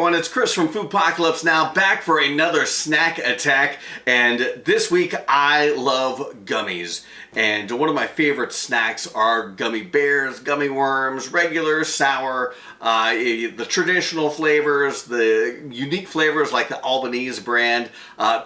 everyone, it's Chris from Foodpocalypse Now, back for another snack attack. And this week I love gummies. And one of my favorite snacks are gummy bears, gummy worms, regular, sour, the traditional flavors, the unique flavors like the Albanese brand,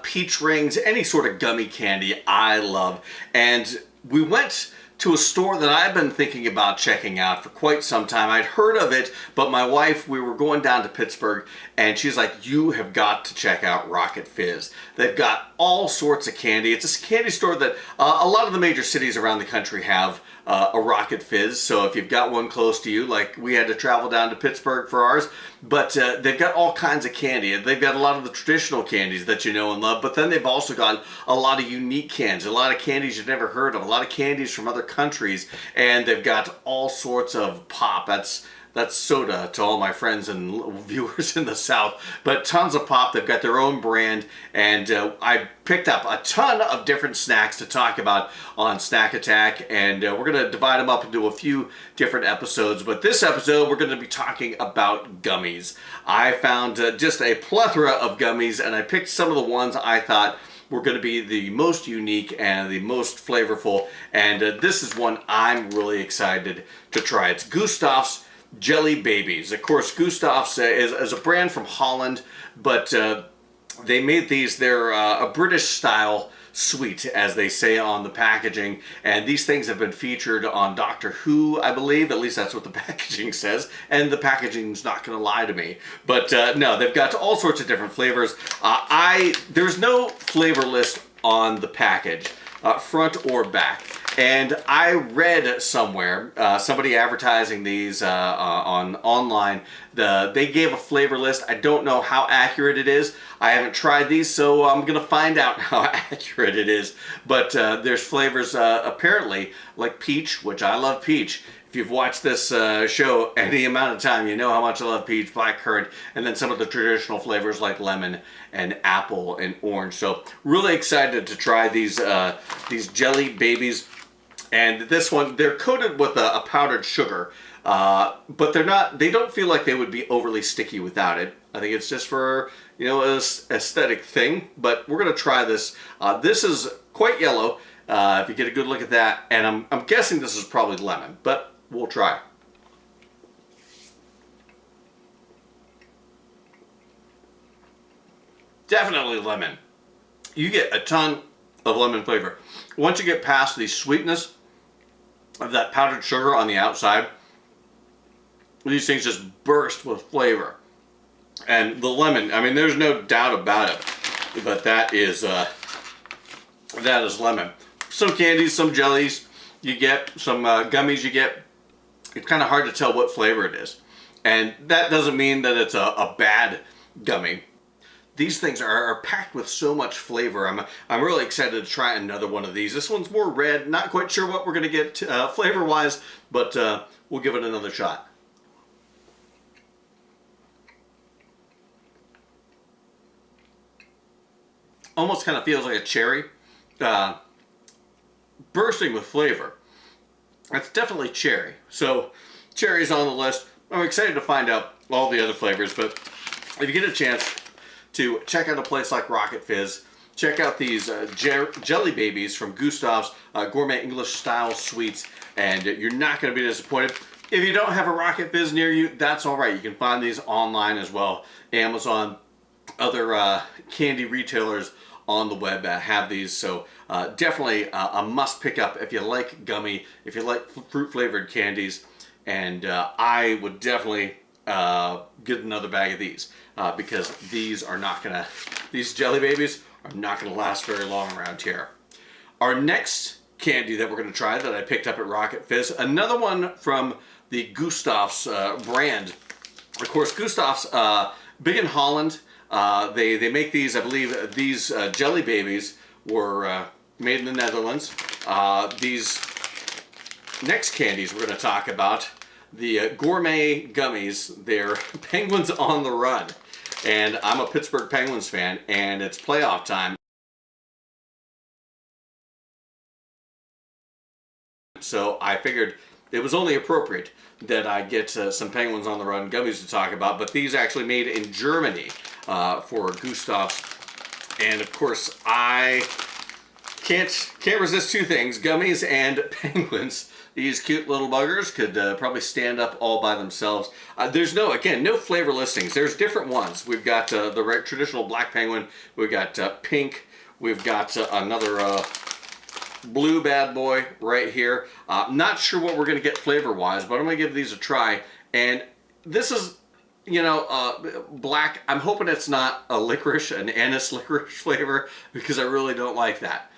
peach rings, any sort of gummy candy I love. And we went to a store that I've been thinking about checking out for quite some time. I'd heard of it, but my wife, we were going down to Pittsburgh, and she's like, you have got to check out Rocket Fizz. They've got all sorts of candy. It's a candy store that a lot of the major cities around the country have a Rocket Fizz, so if you've got one close to you, like we had to travel down to Pittsburgh for ours, but they've got all kinds of candy. They've got a lot of the traditional candies that you know and love, but then they've also got a lot of unique candies, a lot of candies you've never heard of, a lot of candies from other countries, and they've got all sorts of pop. That's soda to all my friends and viewers in the South, but tons of pop. They've got their own brand, and I picked up a ton of different snacks to talk about on Snack Attack, and we're going to divide them up into a few different episodes, but this episode we're going to be talking about gummies. I found just a plethora of gummies, and I picked some of the ones I thought were going to be the most unique and the most flavorful, and this is one I'm really excited to try. It's Gustav's Jelly Babies. Of course, Gustav's is a brand from Holland, but they made these. They're a British style sweet, as they say on the packaging, and these things have been featured on Doctor Who, I believe. At least that's what the packaging says, and the packaging's not going to lie to me. But no, they've got all sorts of different flavors. There's no flavor list on the package, front or back. And I read somewhere, somebody advertising these online, they gave a flavor list. I don't know how accurate it is. I haven't tried these, so I'm going to find out how accurate it is. But there's flavors apparently like peach, which I love peach. If you've watched this show any amount of time, you know how much I love peach, blackcurrant, and then some of the traditional flavors like lemon and apple and orange. So really excited to try these Jelly Babies. And this one, they're coated with a powdered sugar, but they don't feel like they would be overly sticky without it. I think it's just for, you know, an aesthetic thing, but we're going to try this. This is quite yellow, if you get a good look at that, and I'm guessing this is probably lemon, but we'll try. Definitely lemon. You get a ton of lemon flavor. Once you get past the sweetness of that powdered sugar on the outside, these things just burst with flavor. And the lemon, I mean, there's no doubt about it, but that is lemon. Some candies, some jellies you get, some gummies you get, it's kind of hard to tell what flavor it is. And that doesn't mean that it's a bad gummy. These things are packed with so much flavor. I'm really excited to try another one of these. This one's more red. Not quite sure what we're going to get flavor-wise, but we'll give it another shot. Almost kind of feels like a cherry, bursting with flavor. It's definitely cherry. So cherry's on the list. I'm excited to find out all the other flavors, but if you get a chance to check out a place like Rocket Fizz, check out these Jelly Babies from Gustav's Gourmet English Style Sweets, and you're not going to be disappointed. If you don't have a Rocket Fizz near you, that's all right. You can find these online as well. Amazon, other candy retailers on the web have these, so definitely a must pick up if you like gummy, if you like fruit flavored candies, and I would definitely get another bag of these because these Jelly Babies are not gonna last very long around here. Our next candy that we're gonna try that I picked up at Rocket Fizz, another one from the Gustav's brand. Of course, Gustav's big in Holland. They make these, I believe these Jelly Babies were made in the Netherlands. These next candies we're going to talk about, the gourmet gummies, they're Penguins on the Run. And I'm a Pittsburgh Penguins fan, and it's playoff time. So I figured it was only appropriate that I get some Penguins on the Run gummies to talk about, but these actually made in Germany for Gustav's. And of course, I can't resist two things: gummies and penguins. These cute little buggers could probably stand up all by themselves. There's no flavor listings. There's different ones. We've got the traditional black penguin. We've got pink. We've got another blue bad boy right here. Not sure what we're going to get flavor-wise, but I'm going to give these a try. And this is, black. I'm hoping it's not a licorice, an anise licorice flavor, because I really don't like that.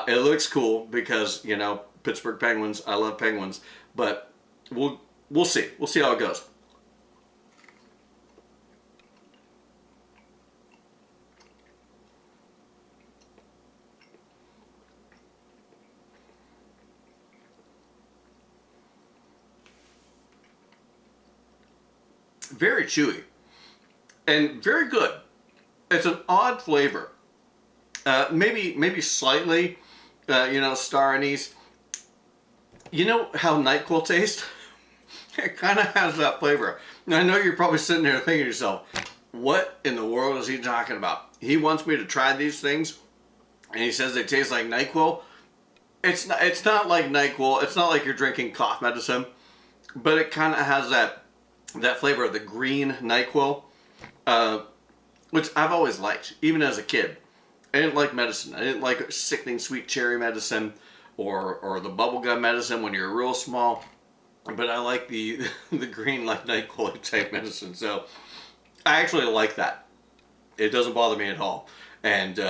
It looks cool because, Pittsburgh Penguins. I love penguins, but we'll see. We'll see how it goes. Very chewy and very good. It's an odd flavor. Maybe slightly, star anise. You know how NyQuil tastes? It kind of has that flavor. Now, I know you're probably sitting there thinking to yourself, what in the world is he talking about? He wants me to try these things, and he says they taste like NyQuil. It's not like NyQuil. It's not like you're drinking cough medicine, but it kind of has that flavor of the green NyQuil, which I've always liked, even as a kid. I didn't like medicine. I didn't like sickening sweet cherry medicine or the bubblegum medicine when you're real small. But I like the green like NyQuil type medicine. So I actually like that. It doesn't bother me at all. And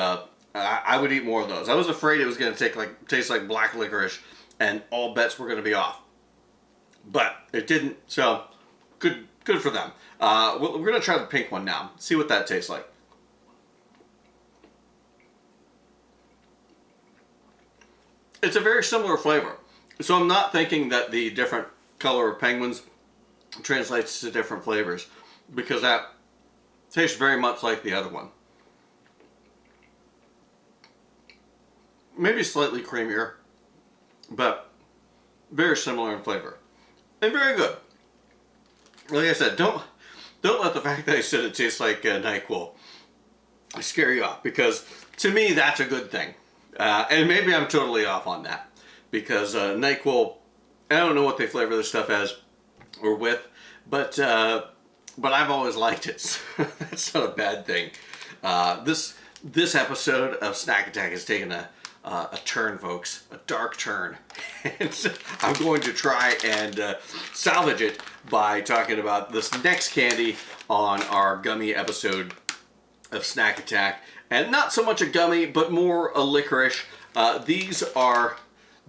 I would eat more of those. I was afraid it was going to taste like black licorice and all bets were going to be off. But it didn't. So good for them. We're going to try the pink one now. See what that tastes like. It's a very similar flavor. So I'm not thinking that the different color of penguins translates to different flavors, because that tastes very much like the other one. Maybe slightly creamier, but very similar in flavor. And very good. Like I said, don't let the fact that I said it tastes like NyQuil scare you off, because to me that's a good thing. And maybe I'm totally off on that, because NyQuil, I don't know what they flavor this stuff as or with, but I've always liked it. So that's not a bad thing. This episode of Snack Attack has taken a turn, folks, a dark turn. And I'm going to try and salvage it by talking about this next candy on our gummy episode of Snack Attack. And not so much a gummy, but more a licorice. These are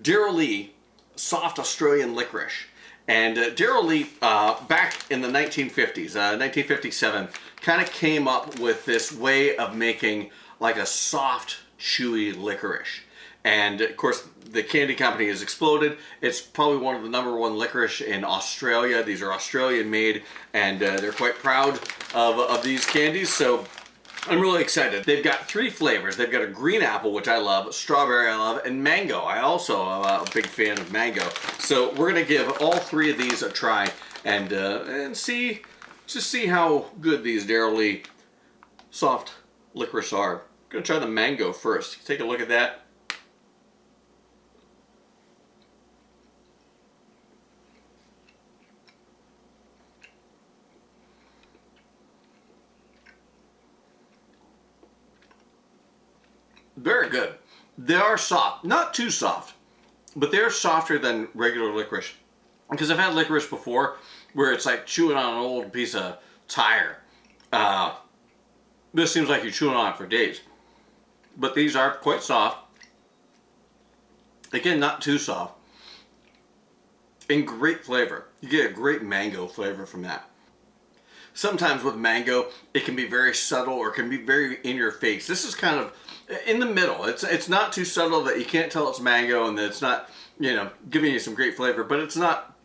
Daryl Lee soft Australian licorice. And Daryl Lee, back in the 1950s, 1957, kind of came up with this way of making like a soft, chewy licorice. And of course, the candy company has exploded. It's probably one of the #1 licorice in Australia. These are Australian made, and they're quite proud of these candies. So I'm really excited. They've got 3 flavors. They've got a green apple, which I love, strawberry I love, and mango. I also am a big fan of mango. So we're gonna give all 3 of these a try and see how good these Daryl Lee soft licorice are. I'm gonna try the mango first. Take a look at that. Very good. They are soft. Not too soft, but they're softer than regular licorice. Because I've had licorice before where it's like chewing on an old piece of tire. This seems like you're chewing on it for days. But these are quite soft. Again, not too soft. And great flavor. You get a great mango flavor from that. Sometimes with mango, it can be very subtle or it can be very in your face. This is kind of in the middle. It's not too subtle that you can't tell it's mango, and that it's not, giving you some great flavor, but it's not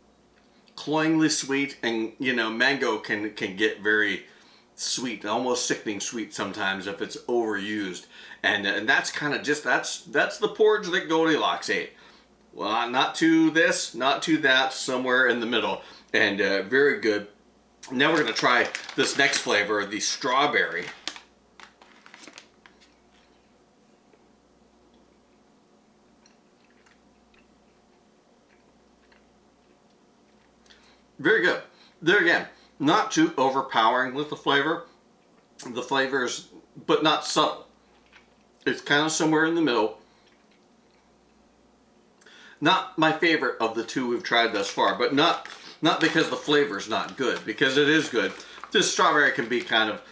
cloyingly sweet. And mango can get very sweet, almost sickening sweet sometimes if it's overused. And that's kind of just that's the porridge that Goldilocks ate. Well, not to this, not to that, somewhere in the middle. And very good. Now we're going to try this next flavor, the strawberry. Very good. There again, not too overpowering with the flavor. The flavors, but not subtle. It's kind of somewhere in the middle. Not my favorite of the two we've tried thus far, but not because the flavor's not good, because it is good. This strawberry can be kind of,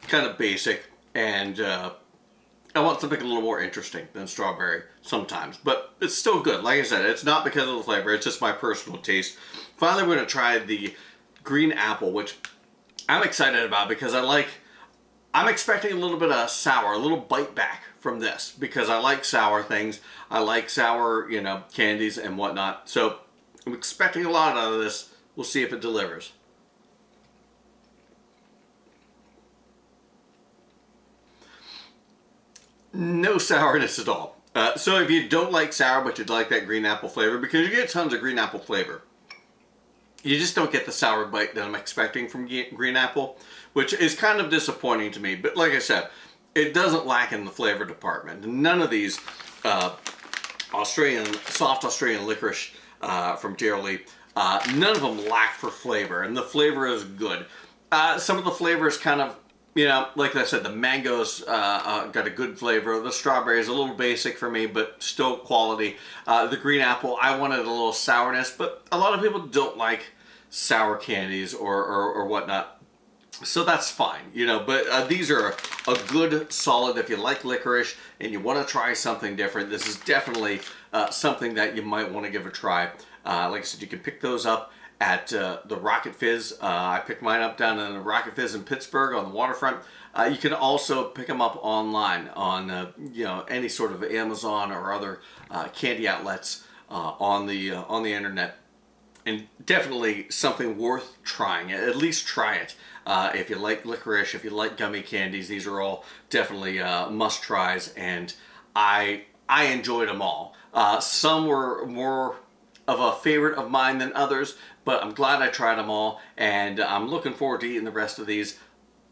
kind of basic, and I want something a little more interesting than strawberry sometimes, but it's still good. Like I said, it's not because of the flavor, it's just my personal taste. Finally, we're going to try the green apple, which I'm excited about because I'm expecting a little bit of sour, a little bite back from this because I like sour things. I like sour, candies and whatnot. So I'm expecting a lot out of this. We'll see if it delivers. No sourness at all. So if you don't like sour, but you'd like that green apple flavor, because you get tons of green apple flavor, you just don't get the sour bite that I'm expecting from green apple, which is kind of disappointing to me. But like I said, it doesn't lack in the flavor department. None of these soft Australian licorice from Dairy, none of them lack for flavor, and the flavor is good. Some of the flavor is kind of, like I said, the mangoes got a good flavor. The strawberry is a little basic for me, but still quality. The green apple, I wanted a little sourness, but a lot of people don't like sour candies or whatnot. So that's fine, but these are a good solid. If you like licorice and you want to try something different, this is definitely something that you might want to give a try. Like I said, you can pick those up at the Rocket Fizz. I picked mine up down in the Rocket Fizz in Pittsburgh on the waterfront. You can also pick them up online on any sort of Amazon or other candy outlets on the internet. And definitely something worth trying. At least try it. If you like licorice, if you like gummy candies, these are all definitely must tries, and I enjoyed them all. Some were more of a favorite of mine than others, but I'm glad I tried them all, and I'm looking forward to eating the rest of these.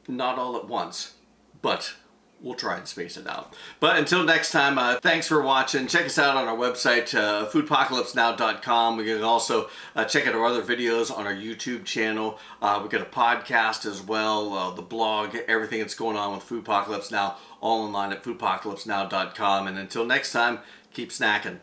Not all at once, but we'll try and space it out. But until next time, thanks for watching. Check us out on our website, foodpocalypsenow.com. We can also check out our other videos on our YouTube channel. We've got a podcast as well, the blog, everything that's going on with Foodpocalypse Now, all online at foodpocalypsenow.com. And until next time, keep snacking.